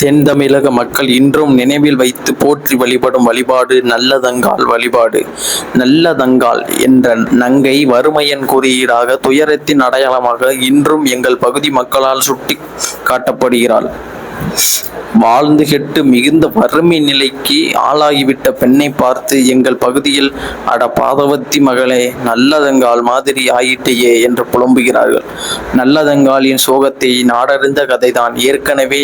தென் தமிழக மக்கள் இன்றும் நினைவில் வைத்து போற்றி வழிபடும் வழிபாடு நல்லதங்காள் வழிபாடு. நல்லதங்காள் என்ற நங்கை வறுமையின் குறியீடாக, துயரத்தின் அடையாளமாக இன்றும் எங்கள் பகுதி மக்களால் சுட்டி காட்டப்படுகிறாள். வாழ்ந்து கெட்டு மிகுந்த வறுமை நிலைக்கு ஆளாகிவிட்ட பெண்ணை பார்த்து எங்கள் பகுதியில், அட பாதவத்தி மகளே, நல்லதங்காள் மாதிரி ஆயிட்டையே என்று புலம்புகிறார்கள். நல்லதங்காளின் சோகத்தை நாடறிந்த கதைதான். ஏற்கனவே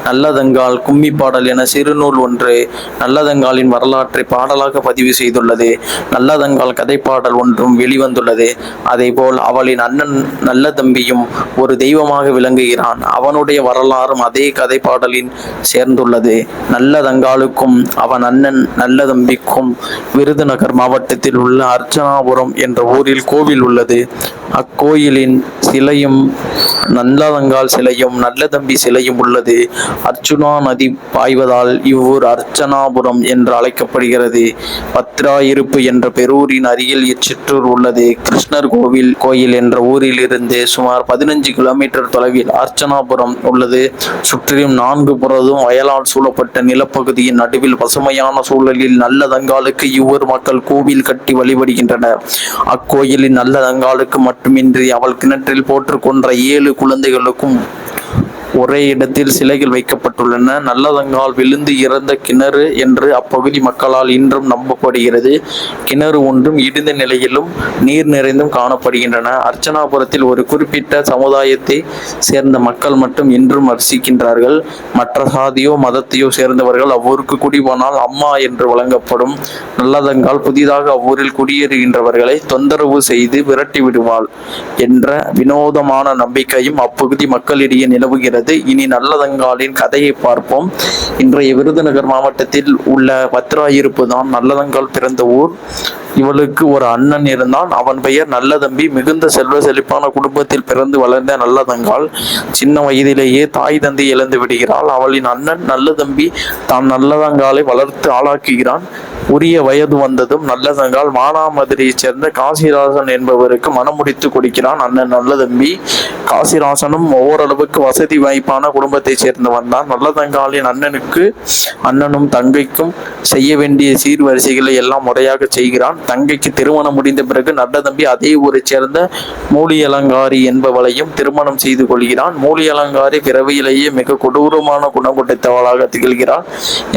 நல்லதங்காள் கும்மி பாடல் என சிறுநூல் ஒன்று நல்லதங்காளின் வரலாற்றை பாடலாக பதிவு செய்துள்ளது. நல்லதங்காள் கதைப்பாடல் ஒன்றும் வெளிவந்துள்ளது. அதேபோல் அவளின் அண்ணன் நல்ல தம்பியும் ஒரு தெய்வமாக விளங்குகிறான். அவனுடைய வரலாறும் அதே கதைப்பாடலின் சேர்ந்துள்ளது. நல்லதங்காளுக்கும் அவன் அண்ணன் நல்ல தம்பிக்கும் விருதுநகர் மாவட்டத்தில் உள்ள அர்ச்சனாபுரம் என்ற ஊரில் கோவில் உள்ளது. அக்கோயிலின் சிலையும் நல்லதங்காள் சிலையும் நல்ல தம்பி சிலையும் உள்ளது. அர்ச்சுனா நதி பாய்வதால் இவ்வூர் அர்ச்சனாபுரம் என்று அழைக்கப்படுகிறது. பத்ராயிருப்பு என்ற பெரூரின் அருகில் இச்சிற்றூர் உள்ளது. கிருஷ்ணர் கோயில் என்ற ஊரில் இருந்து சுமார் 15 கிலோமீட்டர் தொலைவில் அர்ச்சனாபுரம் உள்ளது. சுற்றிலும் 4 புறதும் வயலால் சூழப்பட்ட நிலப்பகுதியின் நடுவில் பசுமையான சூழலில் நல்லதங்காளுக்கு இவ்வூர் மக்கள் கோவில் கட்டி வழிபடுகின்றனர். அக்கோயிலின் நல்லதங்காளுக்கு மட்டுமின்றி அவள் கிணற்றில் போற்றுக் கொன்ற 7 குழந்தைகளுக்கும் ஒரே இடத்தில் சிலைகள் வைக்கப்பட்டுள்ளன. நல்லதங்காள் விழுந்து இறந்த கிணறு என்று அப்பகுதி மக்களால் இன்றும் நம்பப்படுகிறது. கிணறு ஒன்றும் இடிந்த நிலையிலும் நீர் நிறைந்தும் காணப்படுகின்றன. அர்ச்சனாபுரத்தில் ஒரு குறிப்பிட்ட சமுதாயத்தை சேர்ந்த மக்கள் மட்டும் இன்றும் வசிக்கின்றார்கள். மற்ற சாதியோ மதத்தையோ சேர்ந்தவர்கள் அவ்வூருக்கு குடிபோனால் அம்மா என்று வழங்கப்படும். நல்லதங்காள் புதிதாக அவ்வூரில் குடியேறுகின்றவர்களை தொந்தரவு செய்து விரட்டி விடுவாள் என்ற வினோதமான நம்பிக்கையும் அப்பகுதி மக்களிடையே நிலவுகிறது. இனி நல்லதங்காளின் கதையை பார்ப்போம். இன்றைய விருதுநகர் மாவட்டத்தில் உள்ள பத்ராயிருப்பு தான் நல்லதங்காள் பிறந்த ஊர். இவளுக்கு ஒரு அண்ணன் இருந்தான். அவன் பெயர் நல்லதம்பி. மிகுந்த செல்வ செழிப்பான குடும்பத்தில் பிறந்து வளர்ந்த நல்லதங்காள் சின்ன வயதிலேயே தாய் தந்தை இழந்து விடுகிறாள். அவளின் அண்ணன் நல்லதம்பி தான் நல்லதங்காளை வளர்த்து ஆளாக்குகிறான். உரிய வயது வந்ததும் நல்லதங்காள் மானாமதுரையைச் சேர்ந்த காசிராசன் என்பவருக்கு மனமுடித்து கொடுக்கிறான் அண்ணன் நல்லதம்பி. காசிராசனும் ஓரளவுக்கு வசதி வாய்ப்பான குடும்பத்தை சேர்ந்தவன் தான். நல்லதங்காளின் அண்ணனும் தங்கைக்கும் செய்ய வேண்டிய சீர்வரிசைகளை எல்லாம் முறையாக செய்கிறான். தங்கைக்கு திருமணம் முடிந்த பிறகு நல்லதம்பி அதே ஊரைச் சேர்ந்த மூலியலங்காரி என்பவளையும் திருமணம் செய்து கொள்கிறான். மூலியலங்காரி பிறவியிலேயே மிக கொடூரமான குணம் கொண்டவளாக திகழ்கிறாள்.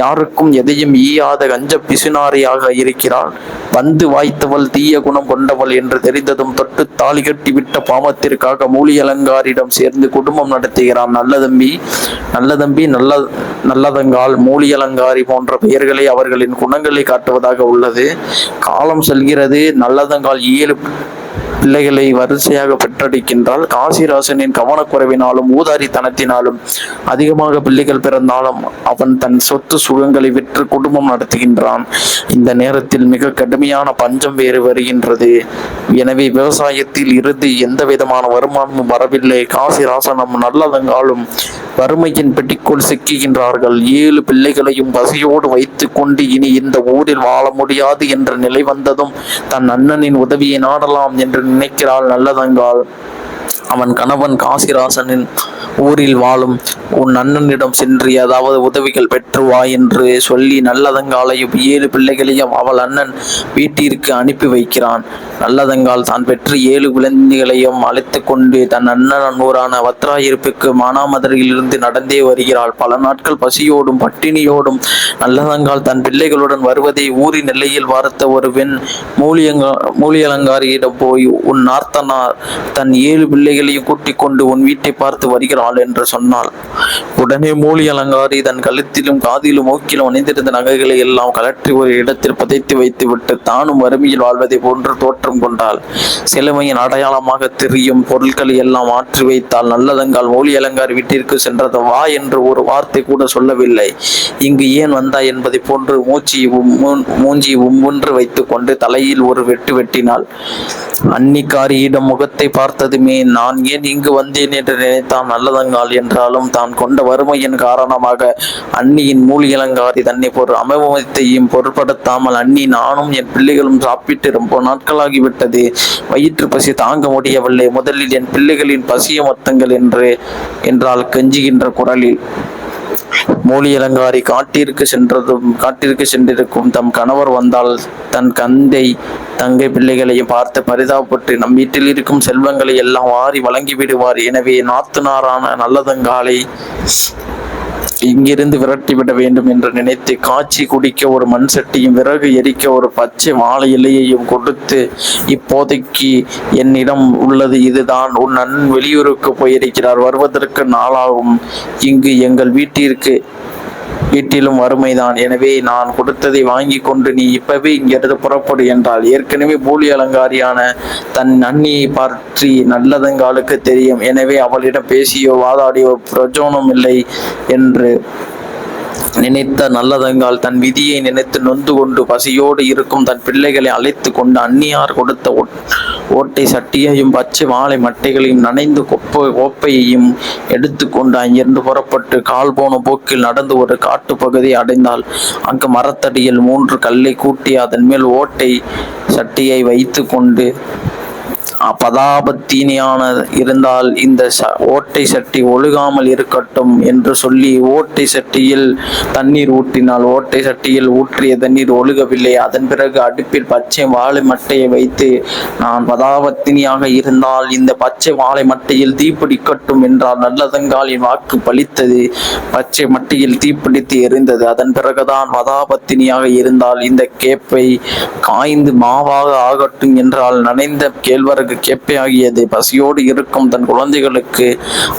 யாருக்கும் எதையும் ஈயாத கஞ்ச பிசுனாரியாக இருக்கிறாள். வந்து வாய்த்தவள் தீய குணம் கொண்டவள் என்று தெரிந்ததும் தொட்டு தாலி கட்டி விட்ட பாவத்திற்காக மூலியலங்காரிடம் சேர்ந்து குடும்பம் நடத்துகிறான் நல்லதம்பி. நல்லதங்காள் மூலியலங்காரி போன்ற பெயர்களை அவர்களின் குணங்களை காட்டுவதாக உள்ளது. காலம் செல்கிறது. நல்லதங்காள் 7 பிள்ளைகளை வரிசையாக பெற்றெடுக்கின்றால். காசிராசனின் கவனக்குறைவினாலும் ஊதாரித்தனத்தினாலும் அதிகமாக பிள்ளைகள் பிறந்தாலும் அவன் தன் சொத்து சுகங்களை விற்று குடும்பம் நடத்துகின்றான். இந்த நேரத்தில் மிக கடுமையான பஞ்சம் வேறு வருகின்றது. எனவே விவசாயத்தில் இருந்து எந்த விதமான வருமானமும் வரவில்லை. காசிராசனும் நல்லதங்காலும் வறுமையின் பெட்டிக்குள் சிக்குகின்றார்கள். 7 பிள்ளைகளையும் பசியோடு வைத்து கொண்டு இனி இந்த ஊரில் வாழ முடியாது என்ற நிலை வந்ததும் தன் அண்ணனின் உதவியை நாடலாம் என்று நினைக்கிறாள் நல்லதங்காள். அவன் கணவன் காசிராசனின் ஊரில் வாழும் உன் அண்ணனிடம் சென்று ஏதாவது உதவிகள் பெற்று வா என்று சொல்லி நல்லதங்காளையும் 7 பிள்ளைகளையும் அவள் அண்ணன் வீட்டிற்கு அனுப்பி வைக்கிறான். நல்லதங்காள் தான் பெற்று 7 குழந்தைகளையும் அழைத்து கொண்டு தன் அண்ணன் ஊரான வத்ராயிருப்புக்கு மானாமதுரையிலிருந்து நடந்தே வருகிறாள். பல நாட்கள் பசியோடும் பட்டினியோடும் நல்லதங்காள் தன் பிள்ளைகளுடன் வருவதை ஊரின் எல்லையில் பார்த்த ஒரு பெண் மூலியலங்காரியிடம் போய், உன் நார்த்தனார் தன் 7 பிள்ளைகளையும் கூட்டிக் கொண்டு உன் வீட்டை பார்த்து வருகிறாள் என்று சொன்னாள். உடனே மூலியலங்காரி தன் கழுத்திலும் காதிலும் மூக்கிலும் அணிந்திருந்த நகைகளை எல்லாம் கலற்றி ஒரு இடத்தில் புதைத்து வைத்து விட்டு தானும் வறுமையில் வாழ்வதை போன்று தோற்றம் கொண்டாள். சிலுவையின் அடையாளமாக தெரியும் பொருட்களை எல்லாம் மாற்றி வைத்தாள். நல்லதங்காள் மூலியலங்காரி வீட்டிற்கு சென்றது. வா என்று ஒரு வார்த்தை கூட சொல்லவில்லை. இங்கு ஏன் வந்தாய் என்பதை போன்று மூஞ்சி உம்முன்று வைத்துக் கொண்டு தலையில் ஒரு வெட்டு வெட்டினாள். அன்னிக்காரியிடம் முகத்தை பார்த்ததுமே நான் ஏன் இங்கு வந்தேன் என்று நினைத்தான் நல்லதங்காள். என்றாலும் தான் கொண்ட வறுமையின் காரணமாக அன்னியின் மூலியலங்காரி தன்னை அவமதித்தையும் பொருட்படுத்தாமல், அன்னி, நானும் என் பிள்ளைகளும் சாப்பிட்டு ரொம்ப நாட்களாகிவிட்டது. வயிற்று பசி தாங்க முடியவில்லை. முதலில் என் பிள்ளைகளின் பசிய மொத்தங்கள் என்றால் கெஞ்சுகின்ற குரலில். மூலி அலங்காரி காட்டிற்கு சென்றிருக்கும் தம் கணவர் வந்தால் தன் தங்கை பிள்ளைகளையும் பார்த்து பரிதாபப்பட்டு நம் வீட்டில் இருக்கும் செல்வங்களை எல்லாம் வாரி வழங்கி விடுவார். எனவே நாத்தனாரான நல்லதங்காலை இங்கிருந்து விரட்டிவிட வேண்டும் என்று நினைத்து காய்ச்சி குடிக்க ஒரு மண் சட்டியும் விறகு எரிக்க ஒரு பச்சை வாழை இலையையும் கொடுத்து, இப்போதைக்கு என்னிடம் உள்ளது இதுதான். உன் அண்ணன் வெளியூருக்கு போயிருக்கிறார், வருவதற்கு நாளாகும். இங்கு எங்கள் வீட்டிலும் வறுமைதான். எனவே நான் கொடுத்ததை வாங்கி கொண்டு நீ இப்பவே இங்கிருந்து புறப்படு என்றாள். ஏற்கனவே பூலி அலங்காரியான தன் அண்ணியை பற்றி நல்லதங்காலுக்கு தெரியும். எனவே அவளிடம் பேசியோ வாதாடியோ பிரயோஜனம் இல்லை என்று நினைத்த நல்லதங்கால் தன் விதியை நினைத்து நொந்து கொண்டு பசியோடு இருக்கும் தன் பிள்ளைகளை அழைத்து கொண்டு அந்நியார் கொடுத்த ஓட்டை சட்டியையும் பச்சை வாழை மட்டைகளையும் நனைந்து கோப்பையையும் எடுத்துக்கொண்டு அங்கிருந்து புறப்பட்டு கால் போன போக்கில் நடந்து ஒரு காட்டு பகுதியை அடைந்தால் அங்கு மரத்தடியில் 3 கல்லை கூட்டி அதன் மேல் ஓட்டை சட்டியை வைத்து கொண்டு பதாபத்தீனியான இருந்தால் இந்த ஓட்டை சட்டி ஒழுகாமல் இருக்கட்டும் என்று சொல்லி ஓட்டை சட்டியில் தண்ணீர் ஊற்றினால் ஓட்டை சட்டியில் ஊற்றிய தண்ணீர் ஒழுகவில்லை. அதன் பிறகு அடுப்பில் பச்சை வாழை மட்டையை வைத்து நான் பதாபத்தினியாக இருந்தால் இந்த பச்சை வாழை மட்டையில் தீப்பிடிக்கட்டும் என்றால் நல்லதங்காலின் வாக்கு பலித்தது. பச்சை மட்டையில் தீப்பிடித்து எரிந்தது. அதன் பிறகுதான் பதாபத்தினியாக இருந்தால் இந்த கேப்பை காய்ந்து மாவாக ஆகட்டும் என்றால் நனைந்த கேழ்வரகு கேப்பை ஆகியது. பசியோடு இருக்கும் தன் குழந்தைகளுக்கு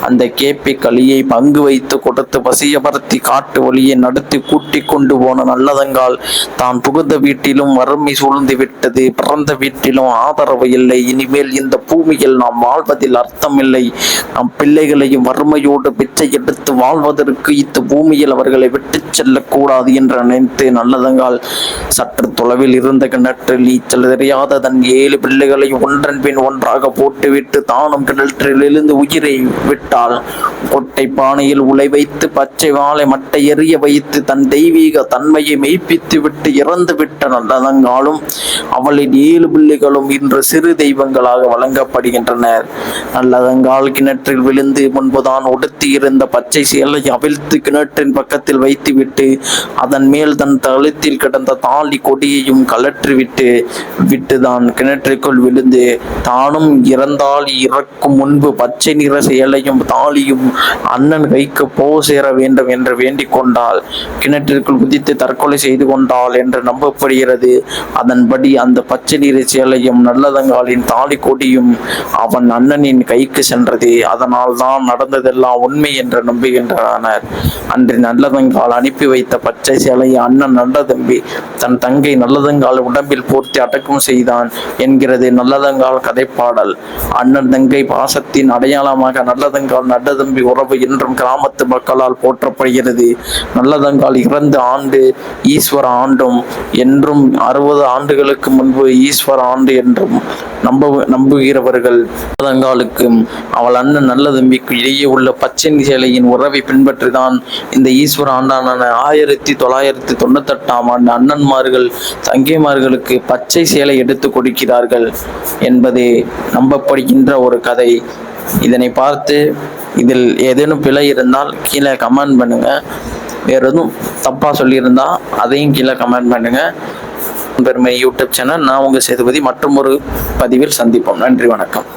அந்த கேப்பை களியை பங்கு வைத்து கொடுத்து பசியபர்த்தி காட்டு வழியை நடத்தி கூட்டி கொண்டு போன நல்லதங்கால் தான் புகுந்த வீட்டிலும் வறுமை சூழ்ந்து விட்டது, பிறந்த வீட்டிலும் ஆதரவு இல்லை. இனிமேல் இந்த பூமியில் நாம் வாழ்வதில் அர்த்தமில்லை. நம் பிள்ளைகளையும் வறுமையோடு பிச்சை எடுத்து வாழ்வதற்கு இந்த பூமியில் அவர்களை விட்டு செல்லக்கூடாது என்று நினைத்து நல்லதங்கால் சற்று தொலைவில் இருந்த கிணற்றில் நீச்சல் தெரியாத தன் 7 பிள்ளைகளையும் ஒன்றன் பின் ஒன்றாக போட்டுவிட்டு தானும் கிணற்றில் இருந்து உயிரை விட்டாள். கொட்டை பானையில் உலை வைத்து பச்சை வாழை மட்டை எறிய வைத்து தன் தெய்வீக தன்மையை மெய்ப்பித்து விட்டு இறந்து விட்ட நல்லதங்காலும் அவளின் 7 பிள்ளைகளும் இன்று சிறு தெய்வங்களாக வழங்கப்படுகின்றனர். நல்லதங்கால் கிணற்றில் விழுந்து முன்புதான் உடுத்தி இருந்த பச்சை சேலை அவிழ்த்து கிணற்றின் பக்கத்தில் வைத்துவிட்டு அதன் மேல் தன் தழுத்தில் கிடந்த தாலி கொடியையும் கலற்றி விட்டுதான் கிணற்றிற்குள் விழுந்து தானும் இறந்தால் இறக்கும் முன்பு பச்சை நிற சேலையும் தாலியும் அண்ணன் கைக்கு சேர வேண்டும் என்று வேண்டிக் கொண்டாள். கிணற்றிற்குள் குதித்து தற்கொலை செய்து கொண்டாள் என்று நம்பப்படுகிறது. அதன்படி அந்த பச்சை நிற சேலையும் நல்லதங்காலின் தாலி கொடியும் அவன் அண்ணனின் கைக்கு சென்றது. அதனால் தான் நடந்ததெல்லாம் உண்மை என்று நம்புகின்றனர். அன்று நல்லதங்கால் அனுப்பி வைத்த பச்சை சேலையை அண்ணன் நல்லதம்பி தன் தங்கை நல்லதங்கால் உடம்பில் போர்த்தி அடக்கம் செய்தான் என்கிறது நல்லதங்கால் கதைப்பாடல். அண்ணன் தங்கை பாசத்தின் அடையாளமாக நல்லதங்கால் நல்லதம்பி உறவு என்றும் கிராமத்து மக்களால் போற்றப்படுகிறது. நல்லதங்கால் இறந்த ஆண்டு ஈஸ்வர ஆண்டும் என்றும் 60 ஆண்டுகளுக்கு முன்பு ஈஸ்வர ஆண்டு என்றும் நம்புகிறவர்கள். நல்லதங்காலுக்கும் அவள் அண்ணன் நல்லதம்பிக்கு இடையே உள்ள பச்சை சேலையின் உறவை பின்பற்றிதான் இந்த ஈஸ்வர ஆண்டான 1998 ஆண்டு அண்ணன்மார்கள் தங்கைமார்களுக்கு பச்சை சேலை எடுத்து கொடுக்கிறார்கள் என்பது நம்பப்படுகின்ற ஒரு கதை. இதனை பார்த்து இதில் ஏதேனும் பிழை இருந்தால் கீழே கமெண்ட் பண்ணுங்க. வேற எதுவும் தப்பா சொல்லியிருந்தா அதையும் கீழே கமெண்ட் பண்ணுங்க. பெருமை யூடியூப் சேனல், நான் உங்க சேதுபதி. மற்றும் ஒரு பதிவில் சந்திப்போம். நன்றி, வணக்கம்.